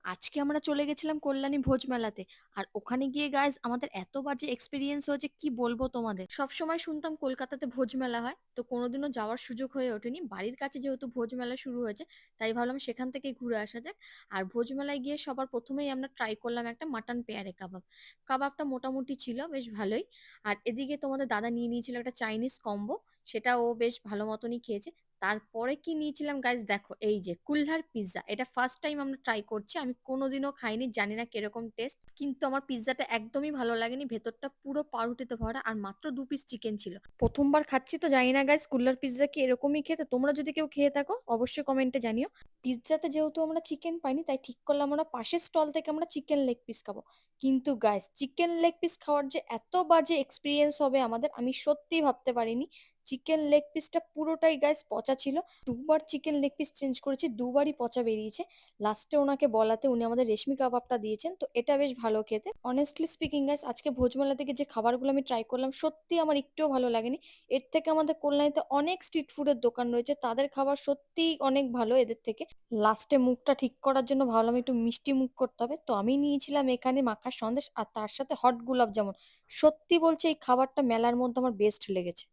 আজকে আমরা চলে গেছিলাম কল্যাণী ভোজ মেলাতে। আর ওখানে গিয়ে গাইজ আমাদের এত বাজে এক্সপিরিয়েন্স হয়েছে, কি বলবো তোমাদের। সব সময় শুনতাম কলকাতাতে ভোজ মেলা হয়, তো কোনোদিনও যাওয়ার সুযোগ হয়ে ওঠেনি। বাড়ির কাছে যেহেতু ভোজ মেলা শুরু হয়েছে, তাই ভাবলাম সেখান থেকে ঘুরে আসা যাক। আর ভোজ মেলায় গিয়ে সবার প্রথমেই আমরা ট্রাই করলাম একটা মাটন পেয়ারে কাবাব। কাবাবটা মোটামুটি ছিল বেশ ভালোই। আর এদিকে তোমাদের দাদা নিয়ে নিয়েছিল একটা চাইনিজ কম্বো, সেটা ও বেশ ভালো মতনই খেয়েছে। তারপরে কি নিয়েছিলাম গাইজ, দেখো এই যে কুল্হার পিৎজা। এটা ফার্স্ট টাইম আমরা ট্রাই করছি, আমি কোনোদিনও খাইনি, জানি না কিরকম টেস্ট। কিন্তু আমার পিৎজাটা একদমই ভালো লাগেনি, ভেতরটা পুরো পাউরুটিতে ভরা আর মাত্র 2 পিস চিকেন ছিল। প্রথমবার খাচ্ছি তো জানি না গাইজ কুল্লার পিৎজা কি এরকমই খেতে। তোমরা যদি কেউ খেয়ে থাকো অবশ্যই কমেন্টে জানিও। পিৎজাতে যেহেতু আমরা চিকেন পাইনি, তাই ঠিক করলাম আমরা পাশের স্টল থেকে আমরা চিকেন লেগ পিস খাবো। কিন্তু গাইজ চিকেন লেগ পিস খাওয়ার যে এত বাজে এক্সপিরিয়েন্স হবে আমাদের, আমি সত্যি ভাবতে পারিনি। চিকেন লেগ পিসটা পুরোটাই গাইস পচা ছিল। দুবার চিকেন লেগ পিস চেঞ্জ করেছি, দুবারই পচা বেরিয়েছে। লাস্টে ওনাকে বলাতে উনি আমাদের রেশমি কাবাবটা দিয়েছেন, তো এটা বেশ ভালো খেতে। অনেস্টলি স্পিকিং গাইস, আজকে ভোজমেলা থেকে যে খাবারগুলো আমি ট্রাই করলাম সত্যি আমার একটুও ভালো লাগেনি। এর থেকে আমাদের কল্যাণীতে অনেক স্ট্রিট ফুডের দোকান রয়েছে, তাদের খাবার সত্যি অনেক ভালো এদের থেকে। লাস্টে মুখটা ঠিক করার জন্য ভাবলাম একটু মিষ্টি মুখ করতে হবে, তো আমি নিয়েছিলাম এখানে মাখা সন্দেশ আর তার সাথে হট গোলাপ জামুন। সত্যি বলছি এই খাবারটা মেলার মধ্যে আমার বেস্ট লেগেছে।